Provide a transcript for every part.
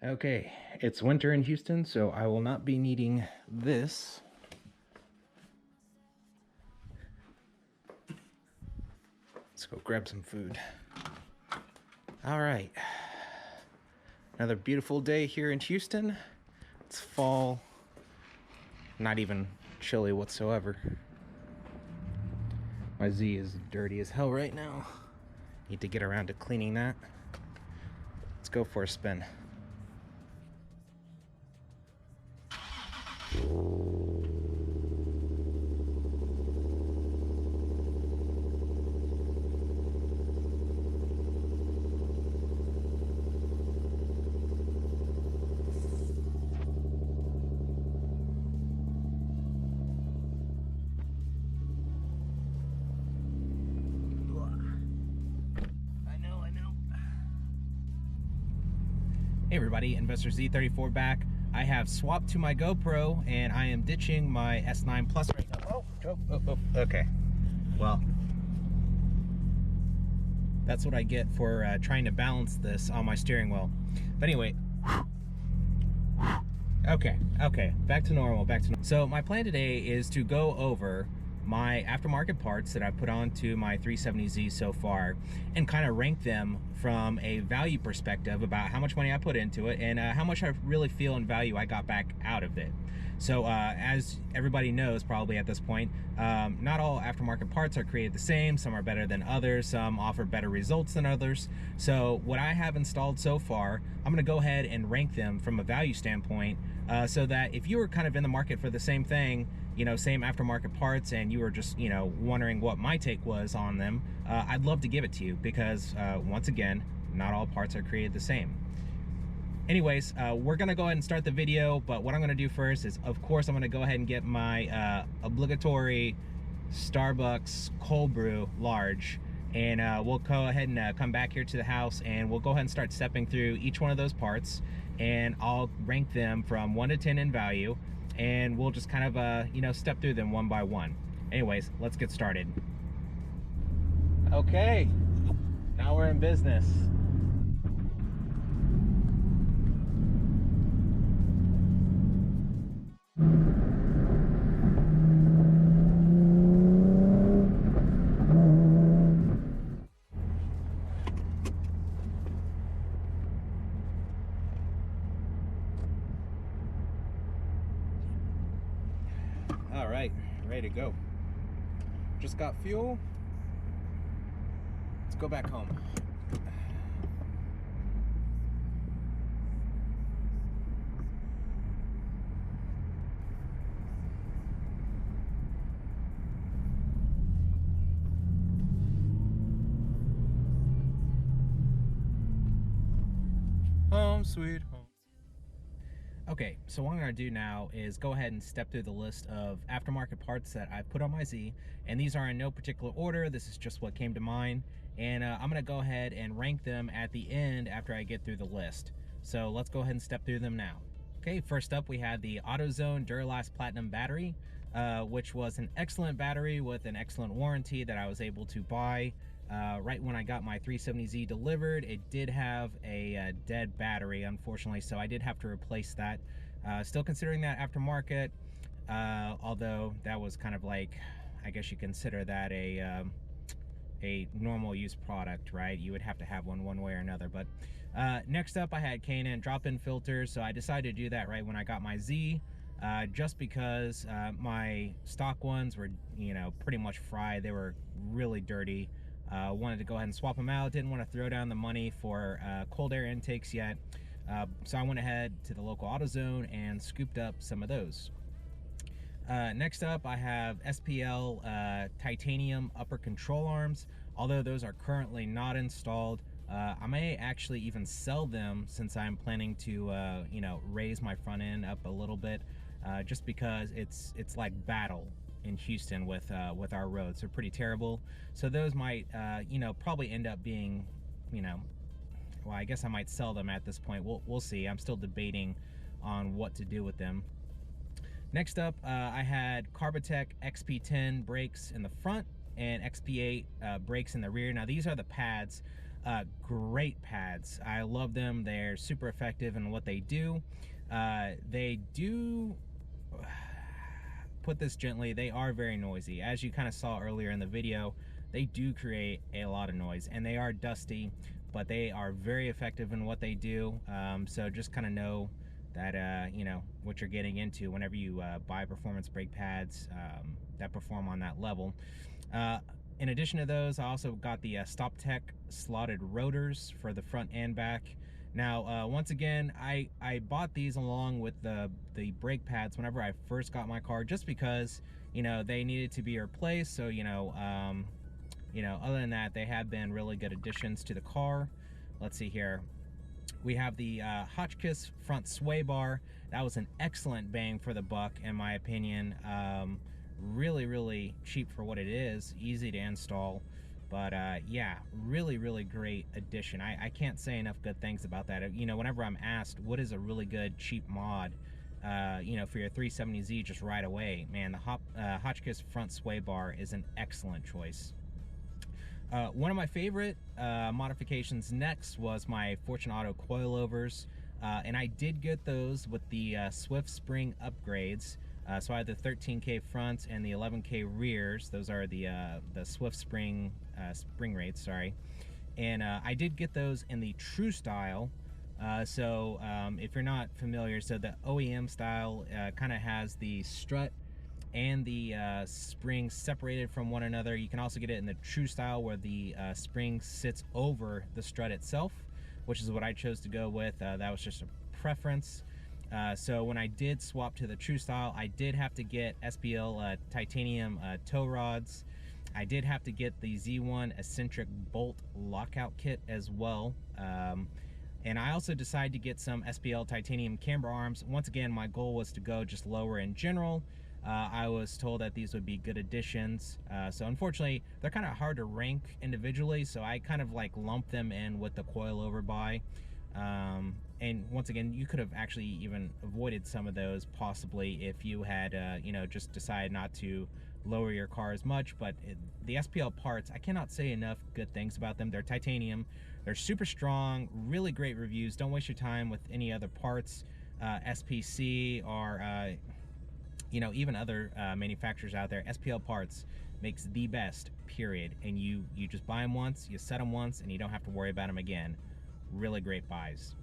Okay, it's winter in Houston, so I will not be needing this. Let's go grab some food. All right, another beautiful day here in Houston. It's fall, not even chilly whatsoever. My Z is dirty as hell right now. Need to get around to cleaning that. Let's go for a spin. Hey everybody, Investor Z34 back. I have swapped to my GoPro and I am ditching my S9 Plus right now. Okay. Well, that's what I get for trying to balance this on my steering wheel. But anyway, okay, back to normal, So my plan today is to go over my aftermarket parts that I put onto my 370Z so far and kind of rank them from a value perspective about how much money I put into it and how much I really feel in value I got back out of it. So as everybody knows probably at this point, not all aftermarket parts are created the same. Some are better than others, some offer better results than others. So what I have installed so far, I'm gonna go ahead and rank them from a value standpoint so that if you were kind of in the market for the same thing, you know, same aftermarket parts, and you were just, you know, wondering what my take was on them, I'd love to give it to you because once again, not all parts are created the same. Anyways, we're gonna go ahead and start the video, but what I'm gonna do first is, of course, I'm gonna go ahead and get my obligatory Starbucks cold brew large, and we'll go ahead and come back here to the house and we'll go ahead and start stepping through each one of those parts, and I'll rank them from 1 to 10 in value, and we'll just kind of you know, step through them one by one. Anyways, let's get started. Okay, now we're in business. All right, ready to go. Just got fuel. Let's go back home. Home sweet home. Okay, so what I'm gonna do now is go ahead and step through the list of aftermarket parts that I've put on my Z, and these are in no particular order. This is just what came to mind, and I'm gonna go ahead and rank them at the end after I get through the list. So let's go ahead and step through them now. Okay, first up we had the AutoZone Duralast Platinum battery, which was an excellent battery with an excellent warranty that I was able to buy. Right when I got my 370Z delivered, it did have a dead battery, unfortunately, so I did have to replace that. Still considering that aftermarket, although that was kind of like, I guess you consider that a normal use product, right? You would have to have one way or another. But next up, I had K&N drop-in filters, so I decided to do that right when I got my Z. Just because my stock ones were, you know, pretty much fried. They were really dirty. Wanted to go ahead and swap them out. Didn't want to throw down the money for cold air intakes yet. So I went ahead to the local AutoZone and scooped up some of those. Next up, I have SPL titanium upper control arms. Although those are currently not installed, I may actually even sell them since I'm planning to, you know, raise my front end up a little bit, just because it's like battle in Houston with our roads. They're pretty terrible. So those might, you know, probably end up being, you know, well, I guess I might sell them at this point. We'll see. I'm still debating on what to do with them. Next up, I had Carbotech XP10 brakes in the front and XP8 brakes in the rear. Now these are the pads. Great pads. I love them. They're super effective in what they do. They do, put this gently, they are very noisy. As you kind of saw earlier in the video, they do create a lot of noise, and they are dusty, but they are very effective in what they do. So just kind of know that you know what you're getting into whenever you buy performance brake pads that perform on that level. In addition to those, I also got the Stop Tech slotted rotors for the front and back. Now, once again, I bought these along with the brake pads whenever I first got my car, just because, you know, they needed to be replaced. So, you know, other than that, they have been really good additions to the car. Let's see here. We have the Hotchkiss front sway bar. That was an excellent bang for the buck, in my opinion. Really cheap for what it is, easy to install, but yeah, really great addition. I can't say enough good things about that. You know, whenever I'm asked what is a really good cheap mod, you know, for your 370Z just right away, man, the Hotchkiss front sway bar is an excellent choice. One of my favorite modifications next was my Fortune Auto coilovers, and I did get those with the Swift spring upgrades. So I had the 13K fronts and the 11K rears. Those are the Swift spring rates, sorry. And I did get those in the True style. So if you're not familiar, so the OEM style kind of has the strut and the spring separated from one another. You can also get it in the True style, where the spring sits over the strut itself, which is what I chose to go with. That was just a preference. So when I did swap to the True style, I did have to get SPL titanium tow rods. I did have to get the Z1 eccentric bolt lockout kit as well. And I also decided to get some SPL titanium camber arms. Once again, my goal was to go just lower in general. I was told that these would be good additions. So unfortunately, they're kind of hard to rank individually, so I kind of like lump them in with the coilover buy. And once again, you could have actually even avoided some of those possibly if you had, you know, just decided not to lower your car as much. But the SPL parts, I cannot say enough good things about them. They're titanium, they're super strong, really great reviews. Don't waste your time with any other parts, SPC or, you know, even other manufacturers out there. SPL parts makes the best, period. And you just buy them once, you set them once, and you don't have to worry about them again. Really great buys.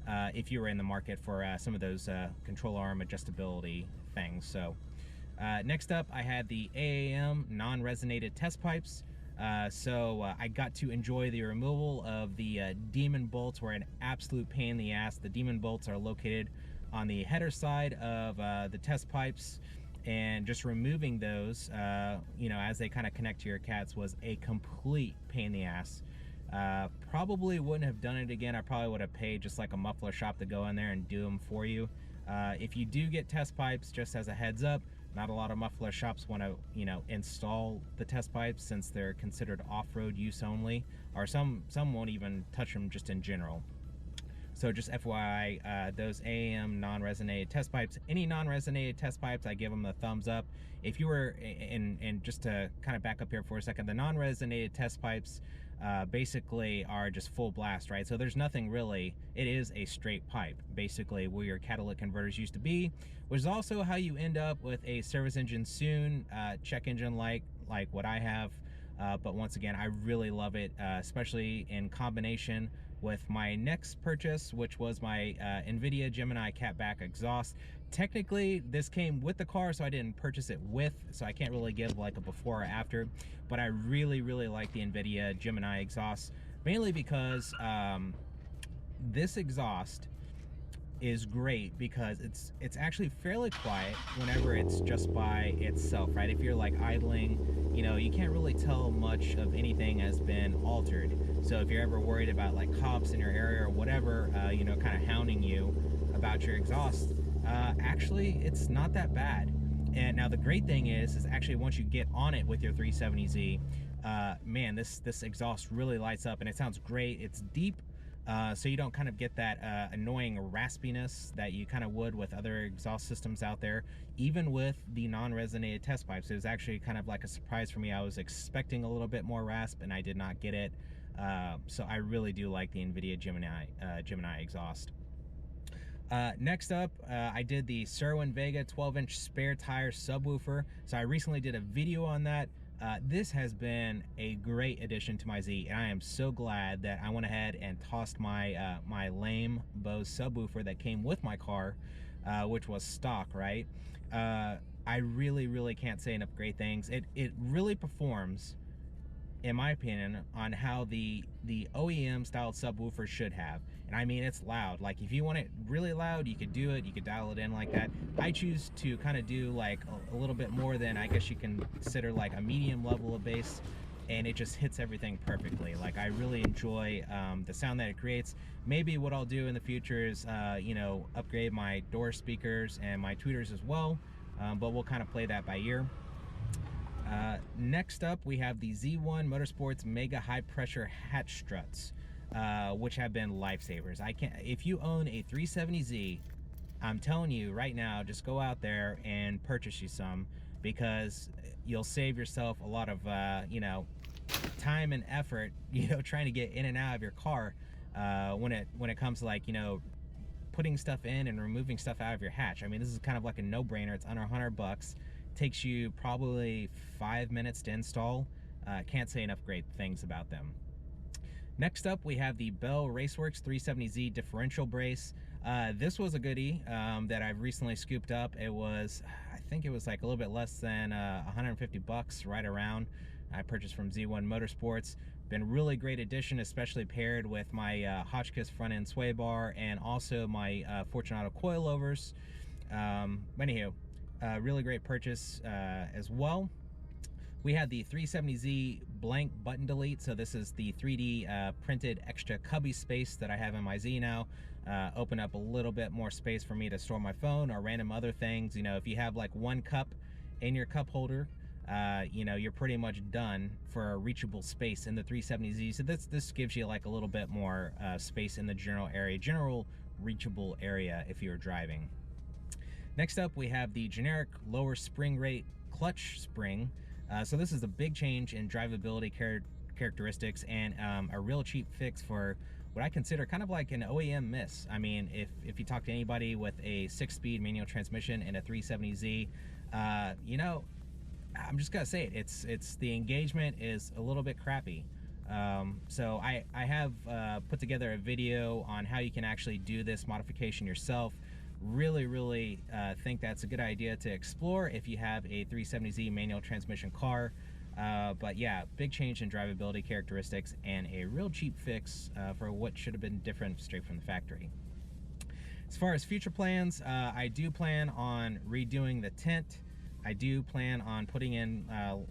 If you were in the market for some of those control arm adjustability things. So next up, I had the AAM non-resonated test pipes. So I got to enjoy the removal of the demon bolts. Were an absolute pain in the ass. The demon bolts are located on the header side of the test pipes, and just removing those, you know, as they kind of connect to your cats, was a complete pain in the ass. Probably wouldn't have done it again. I probably would have paid just like a muffler shop to go in there and do them for you. If you do get test pipes, just as a heads up, not a lot of muffler shops want to, you know, install the test pipes, since they're considered off-road use only, or some won't even touch them just in general. So just FYI, those AAM non-resonated test pipes, any non-resonated test pipes, I give them a thumbs up. If you were, and just to kind of back up here for a second, the non-resonated test pipes basically are just full blast, right? So there's nothing really, it is a straight pipe, basically where your catalytic converters used to be, which is also how you end up with a service engine soon, check engine like what I have. But once again, I really love it, especially in combination with my next purchase, which was my NVIDIA Gemini catback exhaust. Technically, this came with the car, so I didn't purchase it with, so I can't really give like a before or after, but I really like the NVIDIA Gemini exhaust, mainly because this exhaust is great because it's actually fairly quiet whenever it's just by itself, right? If you're like idling, you know, you can't really tell much of anything has been altered. So if you're ever worried about like cops in your area or whatever, you know, kind of hounding you about your exhaust, actually it's not that bad. And now the great thing is actually once you get on it with your 370Z, man, this exhaust really lights up and it sounds great. It's deep. So you don't kind of get that annoying raspiness that you kind of would with other exhaust systems out there, even with the non-resonated test pipes. It was actually kind of like a surprise for me. I was expecting a little bit more rasp and I did not get it. So I really do like the NVIDIA Gemini exhaust. Next up, I did the Serwin Vega 12-inch spare tire subwoofer. So I recently did a video on that. This has been a great addition to my Z, and I am so glad that I went ahead and tossed my my lame Bose subwoofer that came with my car, which was stock, right? I really can't say enough great things. It really performs, in my opinion, on how the OEM style subwoofer should have. And I mean, it's loud. Like, if you want it really loud, you could do it. You could dial it in like that. I choose to kind of do like a little bit more than, I guess you can consider, like a medium level of bass, and it just hits everything perfectly. Like, I really enjoy the sound that it creates. Maybe what I'll do in the future is, you know, upgrade my door speakers and my tweeters as well, but we'll kind of play that by ear. Next up, we have the Z1 Motorsports Mega High Pressure Hatch Struts, which have been lifesavers. If you own a 370Z, I'm telling you right now, just go out there and purchase you some, because you'll save yourself a lot of, you know, time and effort, you know, trying to get in and out of your car, when it comes to, like, you know, putting stuff in and removing stuff out of your hatch. I mean, this is kind of like a no-brainer. It's under $100. Takes you probably 5 minutes to install. Can't say enough great things about them. Next up, we have the Bell Raceworks 370Z differential brace. This was a goodie that I've recently scooped up. It was, I think it was like a little bit less than 150 bucks, right around. I purchased from Z1 Motorsports. Been really great addition, especially paired with my Hotchkiss front end sway bar and also my Fortunato coilovers. Anywho, really great purchase as well. We had the 370Z blank button delete. So this is the 3D printed extra cubby space that I have in my Z now. Open up a little bit more space for me to store my phone or random other things. You know, if you have like one cup in your cup holder, you know, you're pretty much done for a reachable space in the 370Z. So this gives you like a little bit more space in the general reachable area if you're driving. Next up, we have the generic lower spring rate clutch spring. So this is a big change in drivability characteristics and a real cheap fix for what I consider kind of like an OEM miss. I mean, if you talk to anybody with a 6-speed manual transmission and a 370Z, you know, I'm just gonna say it. It's the engagement is a little bit crappy. So I have put together a video on how you can actually do this modification yourself. Really think that's a good idea to explore if you have a 370Z manual transmission car. But yeah, big change in drivability characteristics and a real cheap fix for what should have been different straight from the factory. As far as future plans, I do plan on redoing the tint. I do plan on putting in,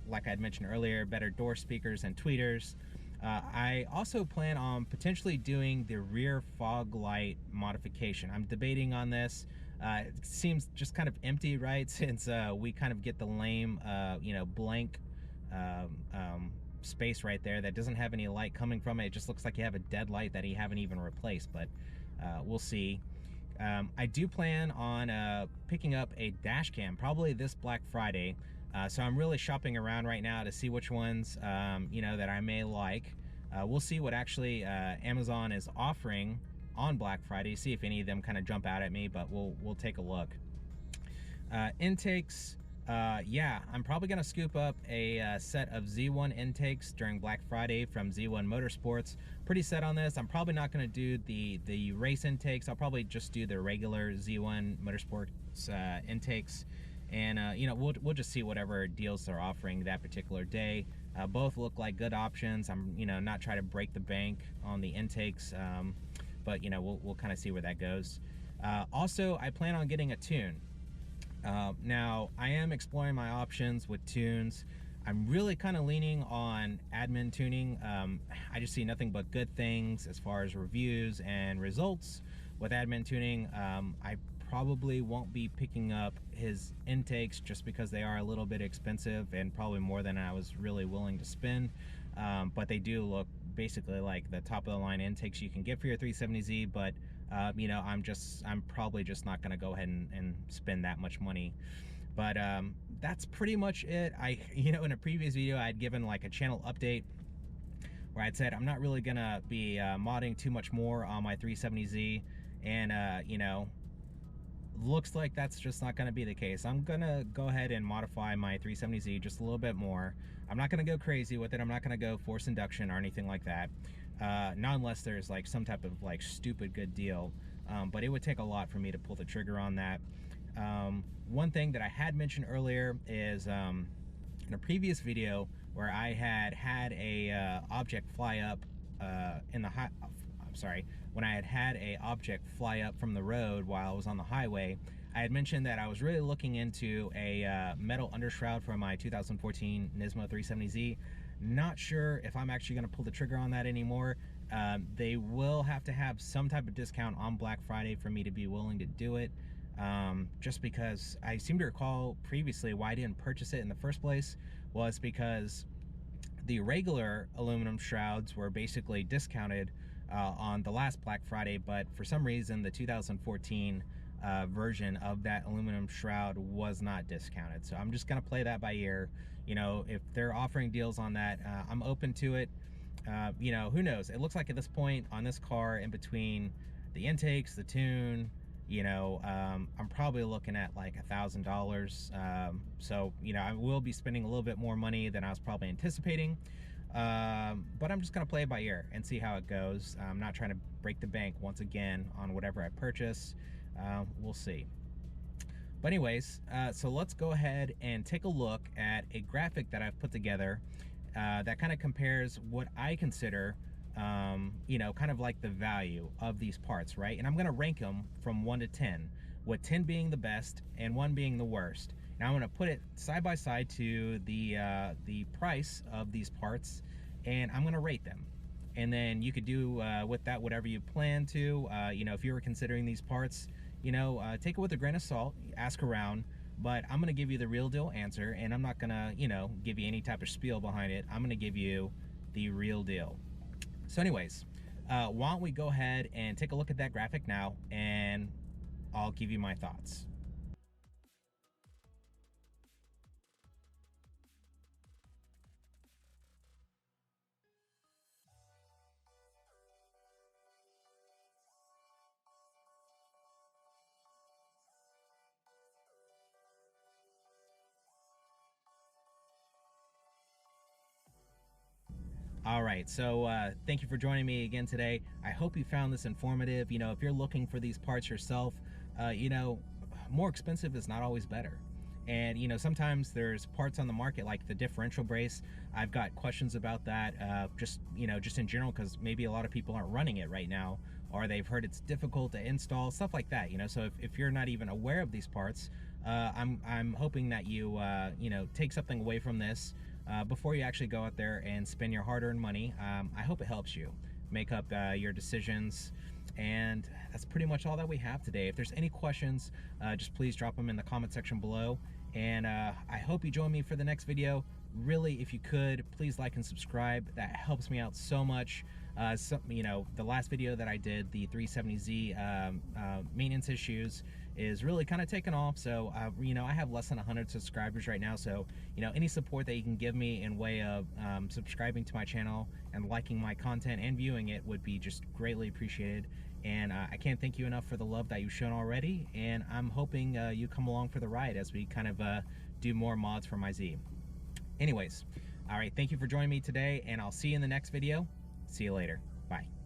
like I'd mentioned earlier, better door speakers and tweeters. I also plan on potentially doing the rear fog light modification. I'm debating on this. It seems just kind of empty, right? Since we kind of get the lame, you know, blank space right there that doesn't have any light coming from it. It just looks like you have a dead light that you haven't even replaced, but we'll see. I do plan on picking up a dash cam probably this Black Friday. So I'm really shopping around right now to see which ones, you know, that I may like. We'll see what actually Amazon is offering on Black Friday, see if any of them kind of jump out at me, but we'll take a look. Intakes, yeah, I'm probably gonna scoop up a set of Z1 intakes during Black Friday from Z1 Motorsports. Pretty set on this. I'm probably not gonna do the race intakes. I'll probably just do the regular Z1 Motorsports intakes. And you know, we'll just see whatever deals they're offering that particular day. Both look like good options. I'm, you know, not trying to break the bank on the intakes, but you know, we'll kind of see where that goes. Also, I plan on getting a tune. Now, I am exploring my options with tunes. I'm really kind of leaning on admin tuning. I just see nothing but good things as far as reviews and results with admin tuning. I probably won't be picking up his intakes just because they are a little bit expensive and probably more than I was really willing to spend, but they do look basically like the top of the line intakes you can get for your 370Z. But you know, I'm probably just not going to go ahead and spend that much money. But that's pretty much it. You know, in a previous video I'd given like a channel update where I'd said I'm not really gonna be modding too much more on my 370Z, and you know, looks like that's just not going to be the case. I'm going to go ahead and modify my 370Z just a little bit more. I'm not going to go crazy with it. I'm not going to go force induction or anything like that. Not unless there's like some type of like stupid good deal. But it would take a lot for me to pull the trigger on that. One thing that I had mentioned earlier is in a previous video where I had a object fly up in the high. I'm sorry, when I had a object fly up from the road while I was on the highway, I had mentioned that I was really looking into a metal undershroud for my 2014 Nismo 370Z. Not sure if I'm actually going to pull the trigger on that anymore. They will have to have some type of discount on Black Friday for me to be willing to do it. Just because I seem to recall previously why I didn't purchase it in the first place was because the regular aluminum shrouds were basically discounted on the last Black Friday, but for some reason the 2014 version of that aluminum shroud was not discounted. So I'm just gonna play that by ear. You know, if they're offering deals on that, I'm open to it. You know, who knows? It looks like at this point on this car, in between the intakes, the tune, you know, I'm probably looking at like $1,000. So, you know, I will be spending a little bit more money than I was probably anticipating. But I'm just gonna play it by ear and see how it goes. I'm not trying to break the bank once again on whatever I purchase. We'll see. But anyways, so let's go ahead and take a look at a graphic that I've put together that kind of compares what I consider you know, kind of like the value of these parts, right? And I'm gonna rank them from 1 to 10, with 10 being the best and 1 being the worst. Now I'm gonna put it side by side to the price of these parts, and I'm gonna rate them. And then you could do with that whatever you plan to. You know, if you were considering these parts, you know, take it with a grain of salt, ask around, but I'm gonna give you the real deal answer, and I'm not gonna, you know, give you any type of spiel behind it. I'm gonna give you the real deal. So anyways, why don't we go ahead and take a look at that graphic now, and I'll give you my thoughts. All right, so thank you for joining me again today. I hope you found this informative. You know, if you're looking for these parts yourself, you know, more expensive is not always better. And, you know, sometimes there's parts on the market like the differential brace. I've got questions about that, just, you know, just in general, because maybe a lot of people aren't running it right now, or they've heard it's difficult to install, stuff like that, you know. So if you're not even aware of these parts, I'm hoping that you, you know, take something away from this before you actually go out there and spend your hard-earned money. I hope it helps you make up your decisions. And that's pretty much all that we have today. If there's any questions, just please drop them in the comment section below. And I hope you join me for the next video. Really, if you could, please like and subscribe. That helps me out so much. You know, the last video that I did, the 370Z maintenance issues, is really kind of taken off. So, you know, I have less than 100 subscribers right now. So, you know, any support that you can give me in way of subscribing to my channel and liking my content and viewing it would be just greatly appreciated. And I can't thank you enough for the love that you've shown already. And I'm hoping you come along for the ride as we kind of do more mods for my Z. Anyways, all right, thank you for joining me today, and I'll see you in the next video. See you later. Bye.